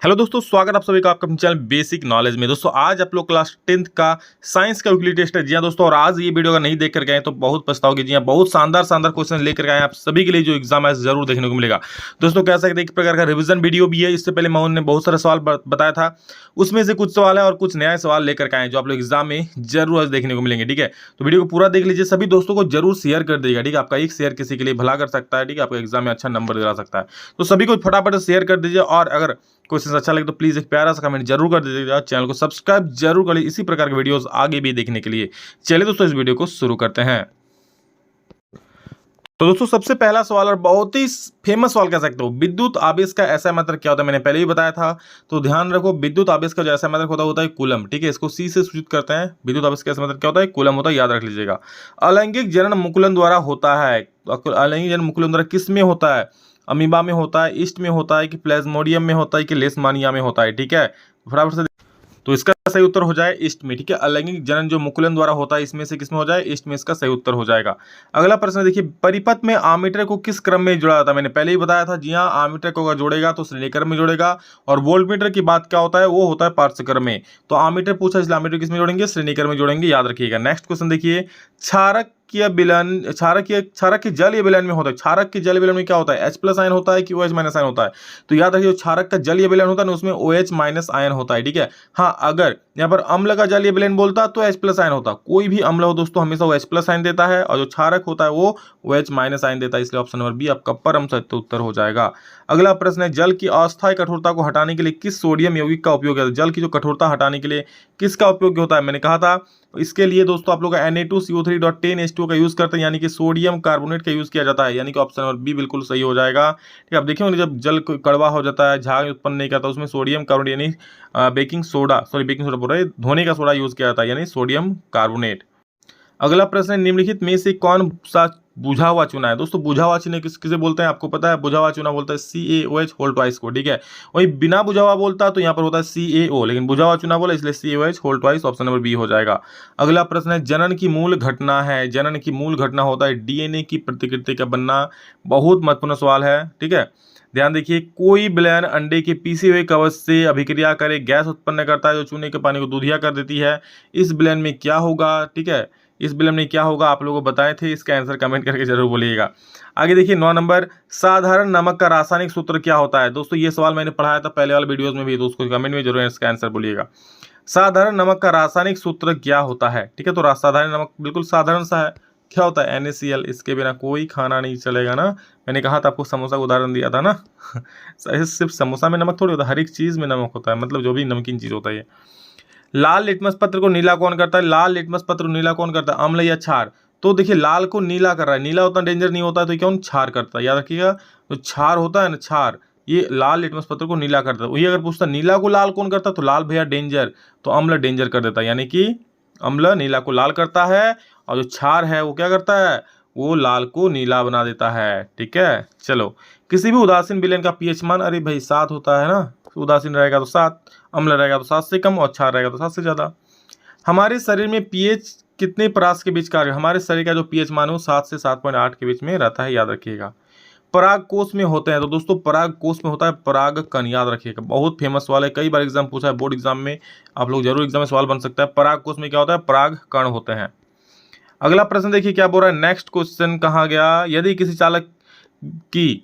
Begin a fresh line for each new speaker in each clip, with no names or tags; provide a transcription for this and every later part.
Hello दोस्तों, स्वागत आप सभी का आपका अपने चैनल बेसिक नॉलेज में। दोस्तों आज आप लोग क्लास 10th का साइंस का यूटिलिटी टेस्ट है। जी हाँ दोस्तों, और आज ये वीडियो अगर नहीं देख कर गए तो बहुत पछताओगे। जी हाँ, बहुत शानदार क्वेश्चन लेकर आए आप सभी के लिए, जो एग्जाम है जरूर देखने को मिलेगा। दोस्तों कह सकते हैं एक प्रकार का रिवीजन वीडियो भी है। इससे पहले मैं उन्होंने बहुत सारे सवाल बताया था, उसमें से कुछ सवाल है और कुछ नया सवाल लेकर के आए जो आप लोग एग्जाम में जरूर आज देखने को मिलेंगे। ठीक है, तो वीडियो को पूरा देख लीजिए, सभी दोस्तों को जरूर शेयर कर दीजिएगा। ठीक है, आपका एक शेयर किसी के लिए भला कर सकता है। ठीक है, आपका एग्जाम में अच्छा नंबर दिला सकता है, तो सभी को फटाफट शेयर कर दीजिए। और अगर क्वेश्चन अच्छा लगे तो प्लीज एक प्यारा सा कमेंट जरूर कर दीजिएगा। चैनल को सब्सक्राइब जरूर करिए इसी प्रकार के वीडियोस आगे भी देखने के लिए। चलिए दोस्तों, इस वीडियो को शुरू करते हैं। तो दोस्तों सबसे पहला सवाल और बहुत ही फेमस सवाल कह सकते हो, विद्युत आवेश का ऐसा मात्रक क्या होता है। मैंने पहले ही बताया था, तो ध्यान रखो। विद्युत आवेश का जो ऐसा मात्रक होता है कूलम। ठीक है, इसको सी से सूचित करते हैं। विद्युत आवेश का ऐसा मात्रक क्या होता है, कूलम होता है, याद रख लीजिएगा। अलैंगिक जनन मुकुलन द्वारा होता है। अलैंगिक जनन मुकुलन द्वारा किस में होता है? अमीबा में होता है, ईस्ट में होता है, कि प्लाज्मोडियम में होता है, कि लेशमानिया में होता है। ठीक है, फटाफट से तो इसका सही उत्तर हो जाए ईस्ट में। ठीक है, अलैंगिक जनन जो मुकुलन द्वारा होता है इसमें से किस में हो जाए, ईस्ट में इसका सही उत्तर हो जाएगा। अगला प्रश्न देखिए, परिपथ में आमीटर को किस क्रम में जोड़ा जाता है। मैंने पहले ही बताया था। जी हाँ, आमीटर को अगर जोड़ेगा तो श्रेणी क्रम में जोड़ेगा। और वोल्टमीटर की बात क्या होता है, वो होता है पार्श्वक्रम में। तो आमीटर पूछा, इसलिए आमीटर किस में जोड़ेंगे, श्रेणी क्रम में जोड़ेंगे, याद रखिएगा। नेक्स्ट क्वेश्चन देखिए, क्षारक क्षारक की जल विलयन में होता है। क्षारक की जल विलयन में क्या होता है, H+ आयन होता है कि OH- आयन होता है। तो याद रखिए, क्षारक का जल विलयन होता है ना, उसमें OH- आयन होता है। ठीक है, हाँ अगर यहाँ पर अम्ल का जल विलयन बोलता तो H+ आयन होता। कोई भी अम्ल हो दोस्तों हमेशा वो H+ आयन देता है, और जो क्षारक होता है वो OH- आयन देता है। इसलिए ऑप्शन नंबर बी आपका परम सत्य उत्तर हो जाएगा। अगला प्रश्न है, जल की अस्थायी कठोरता को हटाने के लिए किस सोडियम यौगिक का उपयोग है। जल की जो कठोरता हटाने के लिए किसका उपयोग होता है, मैंने कहा था इसके लिए दोस्तों आप लोग Na2CO3.10H2 का यूज करते हैं, यानी कि सोडियम कार्बोनेट का यूज किया जाता है। यानी कि ऑप्शन नंबर बी बिल्कुल सही हो जाएगा। ठीक है, अब देखिए जब जल कड़वा हो जाता है, झाग उत्पन्न नहीं करता, उसमें सोडियम कार्बोनेट यानी बेकिंग सोडा बोल रहे, धोने का सोडा यूज किया जाता है, यानी सोडियम कार्बोनेट। अगला प्रश्न है, निम्नलिखित में से कौन सा बुझा हुआ चूना है। दोस्तों बुझा हुआ चूना किसे बोलते हैं, आपको पता है। बुझा हुआ चूना बोलता है CaOH होल ट्वाइस को। ठीक है, वही बिना बुझा हुआ बोलता है तो यहाँ पर होता है CaO, लेकिन बुझा हुआ चूना बोला इसलिए CaOH whole twice, option number B हो जाएगा। अगला प्रश्न है, जनन की मूल घटना है। जनन की मूल घटना होता है DNA की प्रतिकृति का बनना। बहुत महत्वपूर्ण सवाल है। ठीक है, ध्यान देखिए, कोई विलयन अंडे के पीसे हुए कवच से अभिक्रिया करे गैस उत्पन्न करता है जो चूने के पानी को दूधिया कर देती है। इस विलयन में क्या होगा। ठीक है, इस विलयन में क्या होगा आप लोगों को बताए थे, इसका आंसर कमेंट करके जरूर बोलिएगा। आगे देखिए 9 नंबर, साधारण नमक का रासायनिक सूत्र क्या होता है। दोस्तों ये सवाल मैंने पढ़ाया था पहले वाले वीडियोस में भी, तो उसको कमेंट में जरूर इसका आंसर बोलिएगा। साधारण नमक का रासायनिक सूत्र क्या होता है। ठीक है, तो साधारण नमक बिल्कुल साधारण सा है, क्या होता है, NaCl। इसके बिना कोई खाना नहीं चलेगा ना। मैंने कहा था आपको, समोसा का उदाहरण दिया था ना। सिर्फ समोसा में नमक थोड़ी होता है, हर एक चीज में नमक होता है, मतलब जो भी नमकीन चीज होता है। लाल लिटमस पत्र को नीला कौन करता है। लाल लिटमस पत्र को नीला कौन करता है, अम्ल या क्षार। तो देखिए, लाल को नीला कर रहा है, नीला उतना डेंजर नहीं होता है, तो कौन, क्षार करता है। याद रखिएगा, तो क्षार होता है ना, क्षार, ये लाल लिटमस पत्र को नीला करता है। वही अगर पूछता नीला को लाल कौन करता है, तो लाल भैया डेंजर, तो अम्ल डेंजर कर देता है, यानी कि अम्ल नीला को लाल करता है, और जो क्षार है वो क्या करता है, वो लाल को नीला बना देता है। ठीक है, चलो, किसी भी उदासीन विलयन का pH मान, अरे भाई 7 होता है ना। उदासीन रहेगा तो 7, अम्ल रहेगा तो 7 से कम, और क्षार रहेगा तो 7 से ज्यादा। हमारे शरीर में pH कितने परास के बीच कार्य, हमारे शरीर का जो pH मान है वो 7 से 7.8 के बीच में रहता है, याद रखिएगा। पराग कोष में होते हैं, तो दोस्तों पराग कोष में होता है पराग कण, याद रखिएगा। बहुत फेमस सवाल है, कई बार एग्जाम पूछा है, बोर्ड एग्जाम में आप लोग जरूर एग्जाम में सवाल बन सकता है। पराग कोष में क्या होता है, पराग कण होते हैं। अगला प्रश्न देखिए क्या बोल रहा है, नेक्स्ट क्वेश्चन कहा गया, यदि किसी चालक की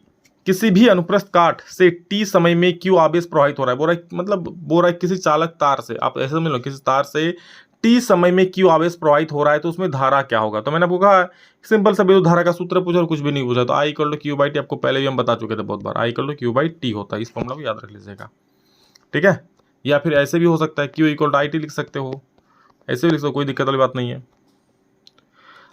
किसी भी अनुप्रस्थ काट से T समय में Q आवेश प्रवाहित हो रहा है, बोल रहा है किसी चालक तार से, आप ऐसे समझ लो, किसी तार से T समय में Q आवेश प्रवाहित हो रहा है, तो उसमें धारा क्या होगा। तो मैंने आपको कहा सिंपल सा, विद्युत धारा का सूत्र पूछा और कुछ भी नहीं पूछा, तो I=Q/T। आपको पहले भी हम बता चुके थे बहुत बार, I=Q/T होता है। इस फॉर्मूला को याद रख लीजिएगा। ठीक है, या फिर ऐसे भी हो सकता है, Q=IT लिख सकते हो, ऐसे भी लिख सकते हो, कोई दिक्कत वाली बात नहीं है।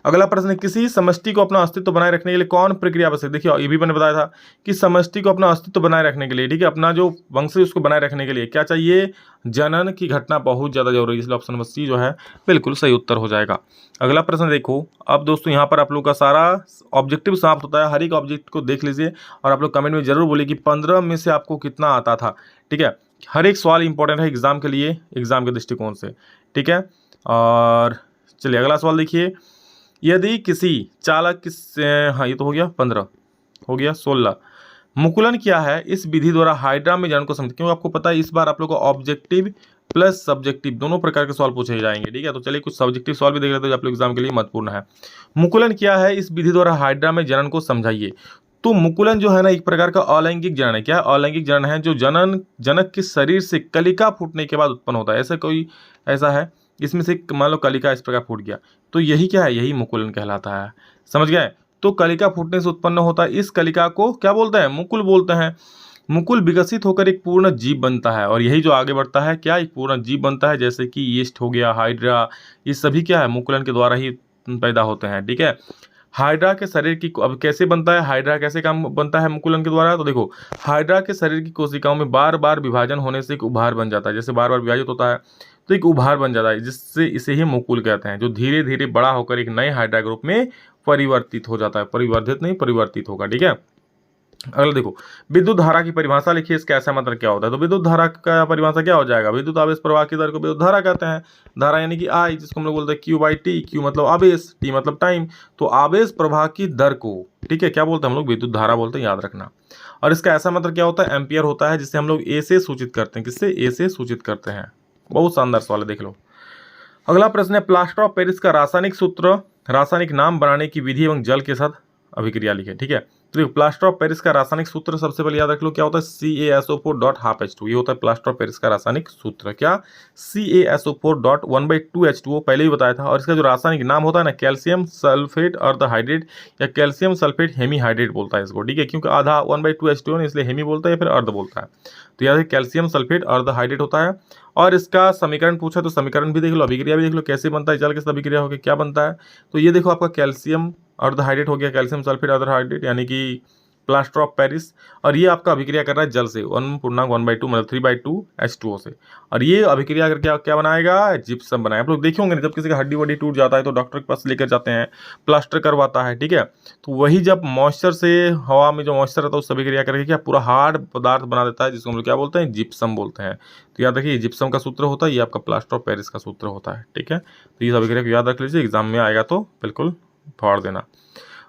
अगला प्रश्न है, किसी समष्टि को अपना अस्तित्व बनाए रखने के लिए कौन प्रक्रिया आवश्यक। देखिए ये भी मैंने बताया था कि समष्टि को अपना अस्तित्व बनाए रखने के लिए, ठीक है, अपना जो वंश है उसको बनाए रखने के लिए क्या चाहिए, जनन की घटना बहुत ज्यादा जरूरी है। इसलिए ऑप्शन नंबर सी जो है बिल्कुल सही उत्तर हो जाएगा। अगला प्रश्न देखो, अब दोस्तों यहाँ पर आप लोग का सारा ऑब्जेक्टिव समाप्त होता है। हर एक ऑब्जेक्ट को देख लीजिए और आप लोग कमेंट में जरूर बोलिए कि 15 में से आपको कितना आता था। ठीक है, हर एक सवाल इंपॉर्टेंट है एग्जाम के लिए, एग्जाम के दृष्टिकोण से। ठीक है, और चलिए अगला सवाल देखिए, यदि किसी चालक हाँ ये तो हो गया 15, हो गया 16, मुकुलन क्या है? इस विधि द्वारा हाइड्रा में जनन को समझ, क्योंकि आपको पता है इस बार आप लोग को ऑब्जेक्टिव प्लस सब्जेक्टिव दोनों प्रकार के सवाल पूछे जाएंगे, ठीक है। तो चलिए कुछ सब्जेक्टिव सवाल भी देख लेते हैं जो आप लोग एग्जाम के लिए महत्वपूर्ण है। मुकुलन क्या है? इस विधि द्वारा हाइड्रा में जनन को समझाइए। तो मुकुलन जो है ना एक प्रकार का अलैंगिक जनन है। क्या? अलैंगिक जनन है जो जनक के शरीर से कलिका फूटने के बाद उत्पन्न होता है। ऐसा है इसमें से मान लो कलिका इस प्रकार फूट गया, तो यही क्या है? यही मुकुलन कहलाता है। समझ गए? तो कलिका फूटने से उत्पन्न होता है, इस कलिका को क्या बोलते हैं? मुकुल बोलते हैं। मुकुल विकसित होकर एक पूर्ण जीव बनता है और यही जो आगे बढ़ता है क्या? एक पूर्ण जीव बनता है, जैसे कि यीस्ट हो गया, हाइड्रा, ये सभी क्या है? मुकुलन के द्वारा ही पैदा होते हैं, ठीक है। हाइड्रा के शरीर की अब कैसे बनता है? हाइड्रा कैसे काम बनता है मुकुलन के द्वारा? तो देखो, हाइड्रा के शरीर की कोशिकाओं में बार बार विभाजन होने से एक उभार बन जाता है। जैसे बार बार विभाजित होता है तो एक उभार बन जाता है, जिससे इसे ही मुकुल कहते हैं, जो धीरे धीरे बड़ा होकर एक नए हाइड्रा ग्रुप में परिवर्तित हो जाता है। परिवर्धित नहीं, परिवर्तित होगा, ठीक है। अगला देखो, विद्युत धारा की परिभाषा लिखिए, इसका ऐसा मतलब क्या होता है? तो विद्युत धारा का परिभाषा क्या हो जाएगा? विद्युत आवेश प्रवाह की दर को विद्युत धारा कहते हैं। धारा यानी कि आई, जिसको हम लोग बोलते हैं Q/T। Q मतलब आवेश, T मतलब टाइम। तो आवेश प्रवाह की दर को, ठीक है, क्या बोलते हैं हम लोग? विद्युत धारा बोलते हैं, याद रखना। और इसका ऐसा मतलब क्या होता है? एम्पियर होता है, जिससे हम लोग ए से सूचित करते हैं। किससे? ए से सूचित करते हैं। बहुत शानदार सवाल है, देख लो। अगला प्रश्न है, प्लास्टर ऑफ पेरिस का रासायनिक सूत्र, रासायनिक नाम बनाने की विधि एवं जल के साथ अभिक्रिया लिखे, ठीक है। तो देखो, प्लास्टर ऑफ पेरिस का रासायनिक सूत्र सबसे पहले याद रख लो, क्या होता है? CaSO4.12H2। ये होता है प्लास्टर ऑफ पेरिस का रासायनिक सूत्र। क्या? CaSO4.1/2H2O, पहले ही बताया था। और इसका जो रासायनिक नाम होता है ना, कैल्शियम सल्फेट अर्धहाइड्रेट या कैल्शियम सल्फेट हेमीहाइड्रेट बोलता है इसको, ठीक है। क्योंकि आधा 1/2H2O इसलिए हेमी बोलता है या फिर अर्ध बोलता है। तो याद है कैल्शियम सल्फेट अर्धहाइड्रेट होता है। और इसका समीकरण पूछा तो समीकरण भी देख लो, अभिक्रिया भी देख लो, कैसे बनता है, जल के साथ अभिक्रिया होकर क्या बनता है। तो ये देखो, आपका कैल्शियम अर्धहाइड्रेट हो गया, कैल्शियम सल्फेट अर्धहाइड्रेट यानी कि प्लास्टर ऑफ पेरिस। और ये आपका अभिक्रिया कर रहा है जल से, 1/1/2 मतलब 3/2H2O से। और ये अभिक्रिया करके क्या बनाएगा? जिप्सम बनाएगा। आप लोग देखे होंगे जब किसी का हड्डी वड्डी टूट जाता है तो डॉक्टर के पास लेकर जाते हैं, प्लास्टर करवाता है, ठीक है। तो वही जब मॉइस्चर से, हवा में जो मॉइस्चर रहता है उससे अभिक्रिया करके क्या पूरा हार्ड पदार्थ बना देता है, जिसको हम लोग क्या बोलते हैं? जिप्सम बोलते हैं। तो याद रखिए, जिप्सम का सूत्र होता है, ये आपका प्लास्टर ऑफ पेरिस का सूत्र होता है, ठीक है। तो ये अभिक्रिया को याद रख लीजिए, एग्जाम में आएगा तो बिल्कुल फाड़ देना।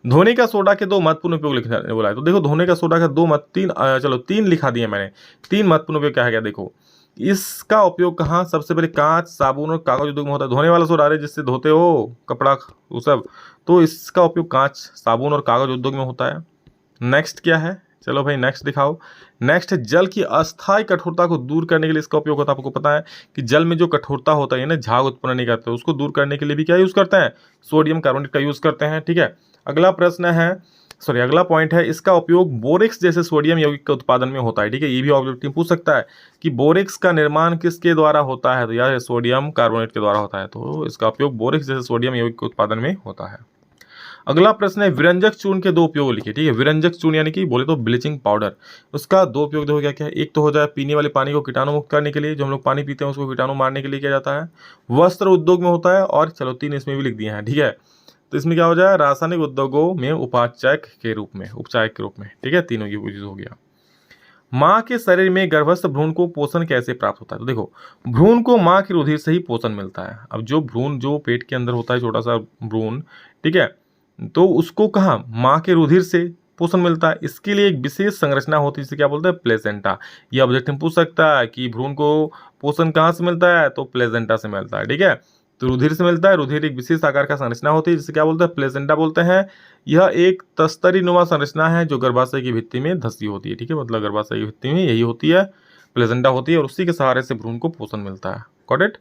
धोने का सोडा के 2 महत्वपूर्ण उपयोग लिखने बोला है। तो देखो, धोने का सोडा का 3 लिखा दिए मैंने। 3 महत्वपूर्ण उपयोग क्या है? क्या देखो, इसका उपयोग कहाँ? सबसे पहले कांच, साबुन और कागज उद्योग में होता है। धोने वाला सोडा जिससे धोते हो कपड़ा वो सब, तो इसका उपयोग कांच, साबुन और कागज उद्योग में होता है। नेक्स्ट क्या है? चलो भाई नेक्स्ट दिखाओ। नेक्स्ट, जल की अस्थायी कठोरता को दूर करने के लिए इसका उपयोग होता है। आपको पता है कि जल में जो कठोरता होता है ना, झाग उत्पन्न नहीं करते, उसको दूर करने के लिए भी क्या यूज करते हैं? सोडियम कार्बोनेट का यूज करते हैं, ठीक है। अगला पॉइंट है, इसका उपयोग बोरेक्स जैसे सोडियम यौगिक के उत्पादन में होता है, ठीक है। ये भी ऑब्जेक्टिव पूछ सकता है कि बोरेक्स का निर्माण किसके द्वारा होता है? तो यार सोडियम कार्बोनेट के द्वारा होता है। तो इसका उपयोग बोरेक्स जैसे सोडियम यौगिक के उत्पादन में होता है। अगला प्रश्न है, विरंजक चूर्ण के 2 उपयोग लिखिए, ठीक है। विरंजक चूर्ण यानी कि बोले तो ब्लीचिंग पाउडर, उसका 2 उपयोग देखो क्या क्या है। एक तो हो जाए पीने वाले पानी को कीटाणु मुक्त करने के लिए, जो हम लोग पानी पीते हैं उसको कीटाणु मारने के लिए किया जाता है। वस्त्र उद्योग में होता है, और चलो 3 इसमें भी लिख दिए हैं, ठीक है। तो इसमें क्या हो जाए? रासायनिक उद्योगों में उपचायक के रूप में, ठीक है। तीनों की यूज हो गया। माँ के शरीर में गर्भस्थ भ्रूण को पोषण कैसे प्राप्त होता है? तो देखो, भ्रूण को माँ की रुधिर से ही पोषण मिलता है। अब जो भ्रूण जो पेट के अंदर होता है, छोटा सा भ्रूण, ठीक है, तो उसको कहाँ? माँ के रुधिर से पोषण मिलता है। इसके लिए एक विशेष संरचना होती है, जिसे क्या बोलते हैं? प्लेसेंटा। ये ऑब्जेक्टिव पूछ सकता है कि भ्रूण को पोषण कहाँ से मिलता है? तो प्लेसेंटा से मिलता है, ठीक है। तो रुधिर से मिलता है। रुधिर एक विशेष आकार का संरचना होती है, जिसे क्या बोलते हैं? प्लेसेंटा बोलते हैं। यह एक तस्तरी नुमा संरचना है जो गर्भाशय की भित्ति में धसी होती है, ठीक है। मतलब गर्भाशय की भित्ति में यही होती है, प्लेसेंटा होती है, और उसी के सहारे से भ्रूण को पोषण मिलता है। Got it?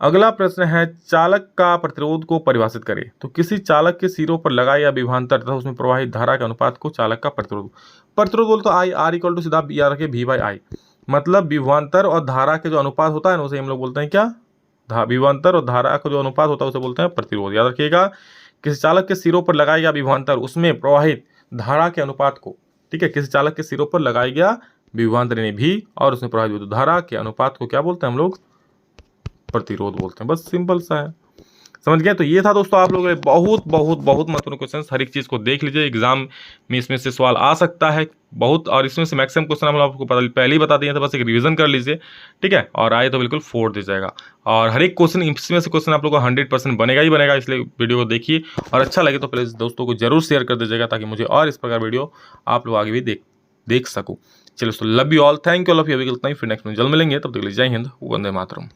अगला प्रश्न है, चालक का प्रतिरोध को परिभाषित करें। तो किसी चालक के सिरों पर लगाए या विभवांतर तथा उसमें प्रवाहित धारा के अनुपात को चालक का प्रतिरोध बोलते तो I R सीधा R रखे V/I। मतलब विभवांतर और धारा के जो अनुपात होता है ना, उसे हम लोग बोलते हैं क्या? विभवांतर और धारा का जो अनुपात होता है उसे बोलते हैं प्रतिरोध। याद रखिएगा, किसी चालक के सिरों पर लगाया गया विभवांतर, उसमें प्रवाहित धारा के अनुपात को, ठीक है, किसी चालक के सिरों पर लगाया गया विभवांतर यानी भी और उसमें प्रवाहित विद्युत धारा के अनुपात को क्या बोलते हैं हम लोग? प्रतिरोध बोलते हैं। बस सिंपल सा है, समझ गए? तो ये था दोस्तों आप लोगों के बहुत बहुत बहुत महत्वपूर्ण क्वेश्चन। हर एक चीज़ को देख लीजिए, एग्जाम में इसमें से सवाल आ सकता है बहुत, और इसमें से मैक्सिमम क्वेश्चन हम आपको पहले ही बता दिए, तो बस एक रिवीजन कर लीजिए, ठीक है। और आए तो बिल्कुल फोड़ दीजिएगा। और हर एक क्वेश्चन, इसमें से क्वेश्चन आप लोगों को 100% बनेगा ही बनेगा, इसलिए वीडियो को देखिए। और अच्छा लगे तो प्लीज़ दोस्तों को जरूर शेयर कर दीजिएगा, ताकि मुझे और इस प्रकार वीडियो आप लोग आगे भी देख सको। चलो दोस्तों, love you all, thank you all of you, अभी इतना ही, फिर नेक्स्ट में जल्द मिलेंगे, तब तक के लिए जय हिंद, वंदे मातरम।